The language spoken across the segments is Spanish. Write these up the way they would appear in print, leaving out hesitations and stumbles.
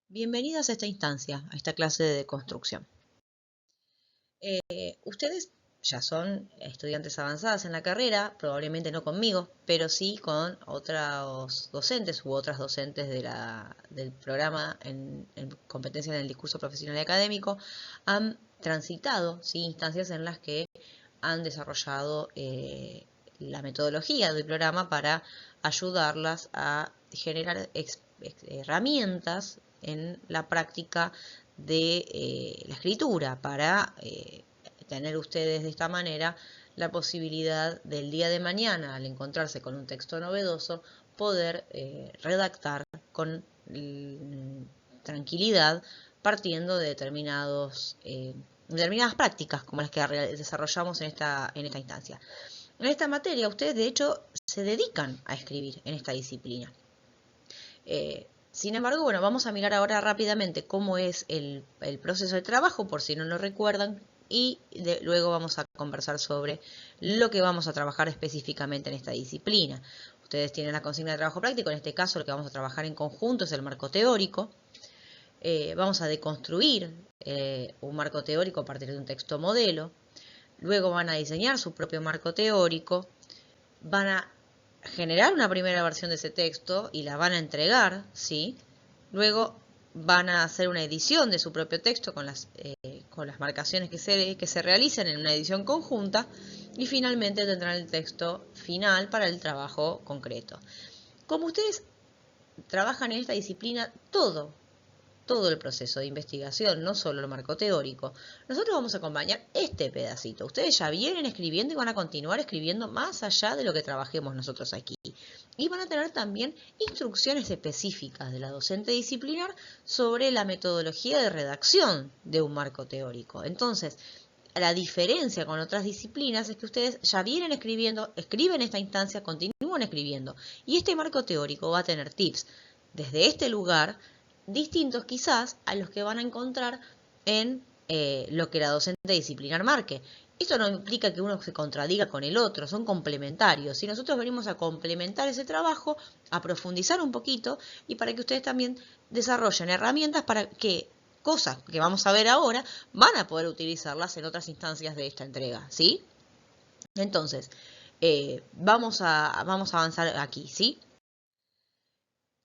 Bienvenidas a esta instancia, a esta clase de deconstrucción. Ustedes ya son estudiantes avanzadas en la carrera, probablemente no conmigo, pero sí con otros docentes u otras docentes del programa en competencia en el discurso profesional y académico. Han transitado instancias en las que han desarrollado la metodología del programa para ayudarlas a generar herramientas en la práctica de la escritura para tener ustedes de esta manera la posibilidad del día de mañana, al encontrarse con un texto novedoso, poder redactar con tranquilidad partiendo de determinadas prácticas como las que desarrollamos en esta instancia. En esta materia ustedes de hecho se dedican a escribir en esta disciplina. Sin embargo, bueno, vamos a mirar ahora rápidamente cómo es el proceso de trabajo, por si no lo recuerdan, y luego vamos a conversar sobre lo que vamos a trabajar específicamente en esta disciplina. Ustedes tienen la consigna de trabajo práctico, en este caso lo que vamos a trabajar en conjunto es el marco teórico. Vamos a deconstruir un marco teórico a partir de un texto modelo. Luego van a diseñar su propio marco teórico. Van a generar una primera versión de ese texto y la van a entregar, ¿sí? Luego van a hacer una edición de su propio texto con las marcaciones que se realicen en una edición conjunta y finalmente tendrán el texto final para el trabajo concreto. Como ustedes trabajan en esta disciplina, todo el proceso de investigación, no solo el marco teórico. Nosotros vamos a acompañar este pedacito. Ustedes ya vienen escribiendo y van a continuar escribiendo más allá de lo que trabajemos nosotros aquí. Y van a tener también instrucciones específicas de la docente disciplinar sobre la metodología de redacción de un marco teórico. Entonces, la diferencia con otras disciplinas es que ustedes ya vienen escribiendo, escriben esta instancia, continúan escribiendo. Y este marco teórico va a tener tips desde este lugar distintos quizás a los que van a encontrar en lo que la docente disciplinar marque. Esto no implica que uno se contradiga con el otro, son complementarios. Si nosotros venimos a complementar ese trabajo, a profundizar un poquito y para que ustedes también desarrollen herramientas para que cosas que vamos a ver ahora van a poder utilizarlas en otras instancias de esta entrega, ¿sí? Entonces, vamos a avanzar aquí, ¿sí?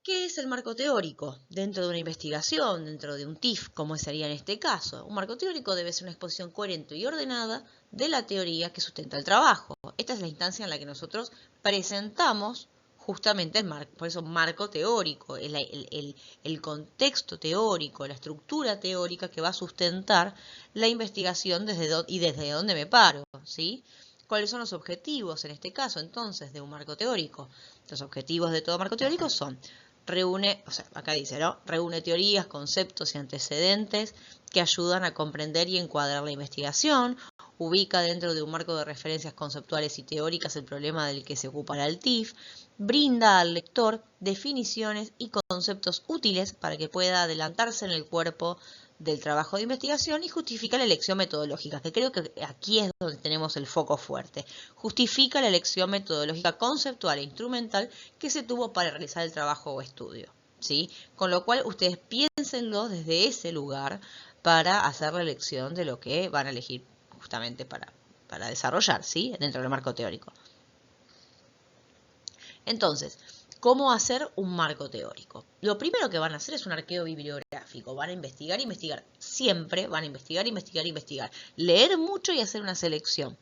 ¿Qué es el marco teórico? Dentro de una investigación, dentro de un TIF, como sería en este caso. Un marco teórico debe ser una exposición coherente y ordenada de la teoría que sustenta el trabajo. Esta es la instancia en la que nosotros presentamos justamente el marco, por eso marco teórico, el contexto teórico, la estructura teórica que va a sustentar la investigación desde dónde me paro, ¿sí? ¿Cuáles son los objetivos en este caso entonces de un marco teórico? Los objetivos de todo marco teórico son reúne, o sea, acá dice, ¿no? Reúne teorías, conceptos y antecedentes que ayudan a comprender y encuadrar la investigación, ubica dentro de un marco de referencias conceptuales y teóricas el problema del que se ocupará el TIF, brinda al lector definiciones y conceptos útiles para que pueda adelantarse en el cuerpo del trabajo de investigación y justifica la elección metodológica, que creo que aquí es donde tenemos el foco fuerte. Justifica la elección metodológica conceptual e instrumental que se tuvo para realizar el trabajo o estudio, ¿sí? Con lo cual ustedes piénsenlo desde ese lugar para hacer la elección de lo que van a elegir justamente para desarrollar, ¿sí? Dentro del marco teórico. Entonces, ¿cómo hacer un marco teórico? Lo primero que van a hacer es un arqueo bibliográfico. Van a investigar, siempre van a investigar. Leer mucho y hacer una selección.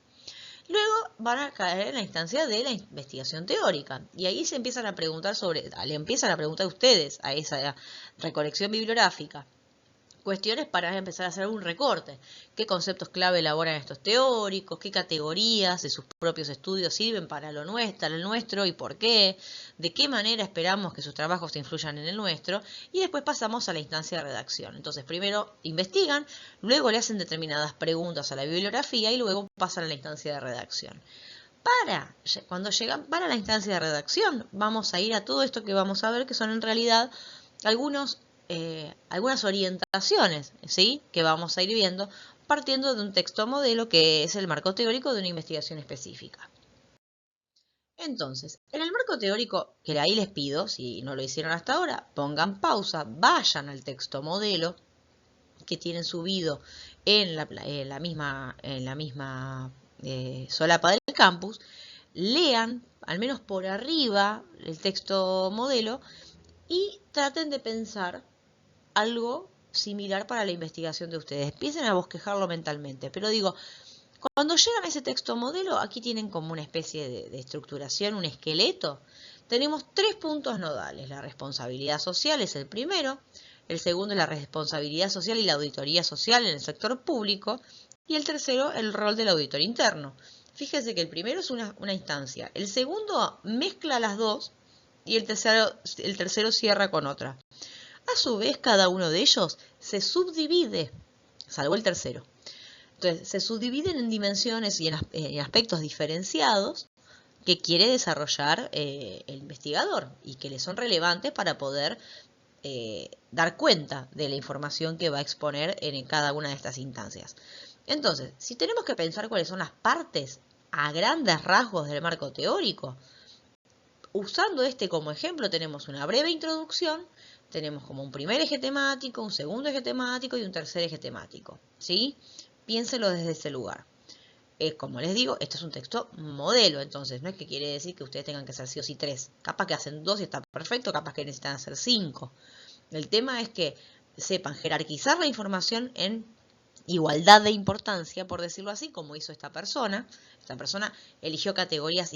Luego van a caer en la instancia de la investigación teórica. Y ahí se empiezan a preguntar le empiezan a preguntar ustedes a esa recolección bibliográfica cuestiones para empezar a hacer un recorte. ¿Qué conceptos clave elaboran estos teóricos? ¿Qué categorías de sus propios estudios sirven para el nuestro y por qué? ¿De qué manera esperamos que sus trabajos influyan en el nuestro? Y después pasamos a la instancia de redacción. Entonces, primero investigan, luego le hacen determinadas preguntas a la bibliografía y luego pasan a la instancia de redacción. Cuando llegan para la instancia de redacción, vamos a ir a todo esto que vamos a ver, que son en realidad algunas orientaciones, ¿sí? Que vamos a ir viendo partiendo de un texto modelo que es el marco teórico de una investigación específica. Entonces, en el marco teórico, que ahí les pido, si no lo hicieron hasta ahora, pongan pausa, vayan al texto modelo que tienen subido en la misma solapa del campus, lean, al menos por arriba, el texto modelo y traten de pensar algo similar para la investigación de ustedes. Empiecen a bosquejarlo mentalmente, pero digo, cuando llegan a ese texto modelo, aquí tienen como una especie de estructuración, un esqueleto. Tenemos 3 puntos nodales. La responsabilidad social es el primero, el segundo es la responsabilidad social y la auditoría social en el sector público, y el tercero, el rol del auditor interno. Fíjense que el primero es una instancia, el segundo mezcla las dos y el tercero cierra con otra. A su vez, cada uno de ellos se salvo el tercero. Entonces, se subdividen en dimensiones y en aspectos diferenciados que quiere desarrollar el investigador y que le son relevantes para poder dar cuenta de la información que va a exponer en cada una de estas instancias. Entonces, si tenemos que pensar cuáles son las partes a grandes rasgos del marco teórico, usando este como ejemplo, tenemos una breve introducción, tenemos como un primer eje temático, un segundo eje temático y un tercer eje temático, ¿sí? Piénselo desde ese lugar. Como les digo, esto es un texto modelo, entonces no es que quiere decir que ustedes tengan que hacer sí o sí 3. Capaz que hacen 2 y está perfecto, capaz que necesitan hacer 5. El tema es que sepan jerarquizar la información en igualdad de importancia, por decirlo así, como hizo esta persona. Esta persona eligió categorías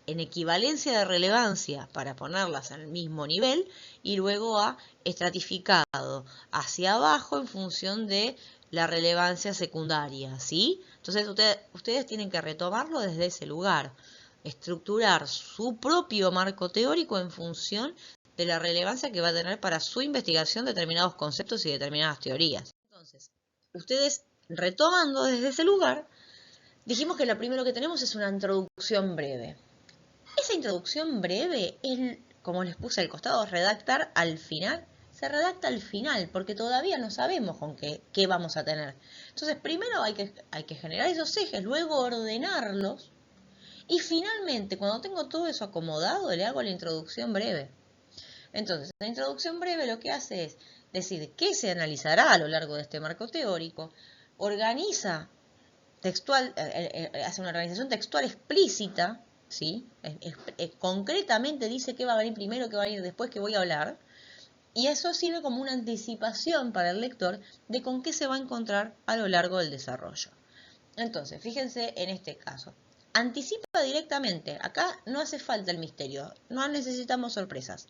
en equivalencia de relevancia para ponerlas en el mismo nivel y luego ha estratificado hacia abajo en función de la relevancia secundaria, ¿sí? Entonces ustedes tienen que retomarlo desde ese lugar, estructurar su propio marco teórico en función de la relevancia que va a tener para su investigación determinados conceptos y determinadas teorías. Entonces, ustedes retomando desde ese lugar, dijimos que lo primero que tenemos es una introducción breve. Esa introducción breve es, como les puse al costado, redactar al final. Se redacta al final porque todavía no sabemos con qué vamos a tener. Entonces, primero hay que generar esos ejes, luego ordenarlos y finalmente, cuando tengo todo eso acomodado, le hago la introducción breve. Entonces, la introducción breve lo que hace es decir qué se analizará a lo largo de este marco teórico, organiza textual, hace una organización textual explícita, ¿sí? Concretamente dice qué va a venir primero, qué va a venir después, qué voy a hablar, y eso sirve como una anticipación para el lector de con qué se va a encontrar a lo largo del desarrollo. Entonces, fíjense en este caso. Anticipa directamente, acá no hace falta el misterio, no necesitamos sorpresas.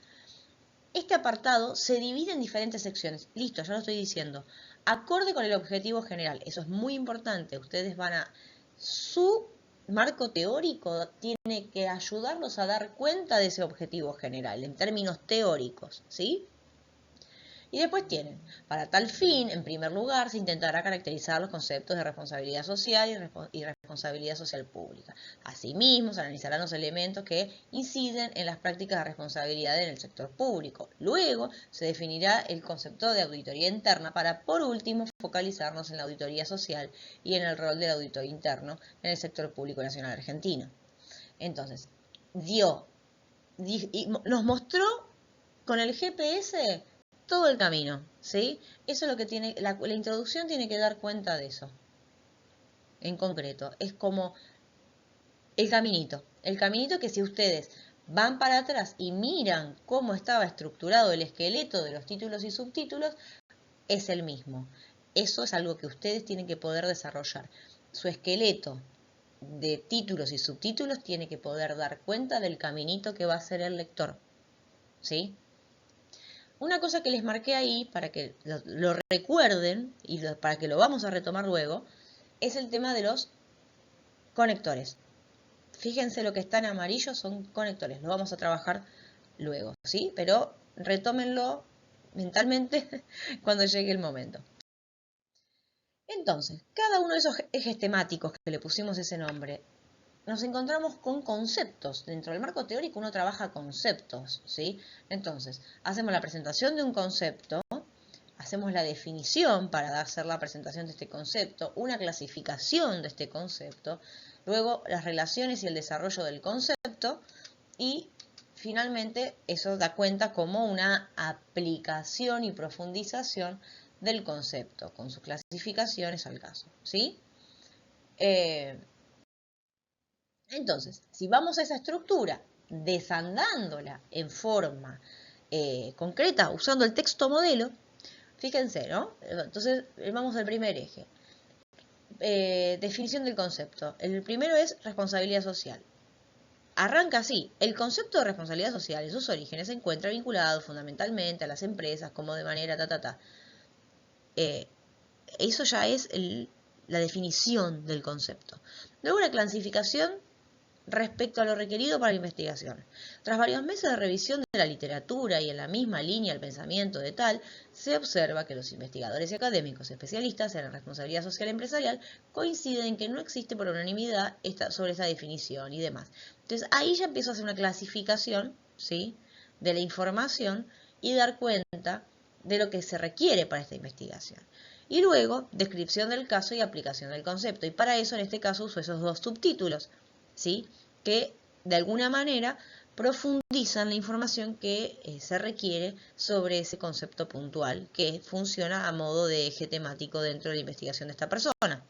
Este apartado se divide en diferentes secciones. Listo, ya lo estoy diciendo. Acorde con el objetivo general. Eso es muy importante. Ustedes van a... Su marco teórico tiene que ayudarlos a dar cuenta de ese objetivo general en términos teóricos, ¿sí? Y después tienen, para tal fin, en primer lugar, se intentará caracterizar los conceptos de responsabilidad social y responsabilidad social pública. Asimismo, se analizarán los elementos que inciden en las prácticas de responsabilidad en el sector público. Luego, se definirá el concepto de auditoría interna para, por último, focalizarnos en la auditoría social y en el rol del auditor interno en el sector público nacional argentino. Entonces, nos mostró con el GPS todo el camino, ¿sí? Eso es lo que tiene, la introducción tiene que dar cuenta de eso, en concreto. Es como el caminito que si ustedes van para atrás y miran cómo estaba estructurado el esqueleto de los títulos y subtítulos, es el mismo. Eso es algo que ustedes tienen que poder desarrollar. Su esqueleto de títulos y subtítulos tiene que poder dar cuenta del caminito que va a hacer el lector, ¿sí? Una cosa que les marqué ahí, para que lo recuerden y para que lo vamos a retomar luego, es el tema de los conectores. Fíjense lo que está en amarillo son conectores, lo vamos a trabajar luego, ¿sí? Pero retómenlo mentalmente cuando llegue el momento. Entonces, cada uno de esos ejes temáticos que le pusimos ese nombre, nos encontramos con conceptos. Dentro del marco teórico uno trabaja conceptos, ¿sí? Entonces, hacemos la presentación de un concepto, hacemos la definición para hacer la presentación de este concepto, una clasificación de este concepto, luego las relaciones y el desarrollo del concepto, y finalmente eso da cuenta como una aplicación y profundización del concepto, con sus clasificaciones al caso, ¿sí? Entonces, si vamos a esa estructura, desandándola en forma concreta, usando el texto modelo, fíjense, ¿no? Entonces, vamos al primer eje. Definición del concepto. El primero es responsabilidad social. Arranca así. El concepto de responsabilidad social en sus orígenes se encuentra vinculado fundamentalmente a las empresas como de manera eso ya es la definición del concepto. Luego una clasificación respecto a lo requerido para la investigación. Tras varios meses de revisión de la literatura y en la misma línea del pensamiento de tal, se observa que los investigadores y académicos especialistas en la responsabilidad social empresarial coinciden en que no existe por unanimidad sobre esta definición y demás. Entonces ahí ya empiezo a hacer una clasificación, ¿sí?, de la información y dar cuenta de lo que se requiere para esta investigación. Y luego, descripción del caso y aplicación del concepto. Y para eso, en este caso, uso esos dos subtítulos, ¿sí?, que de alguna manera profundizan la información que se requiere sobre ese concepto puntual que funciona a modo de eje temático dentro de la investigación de esta persona.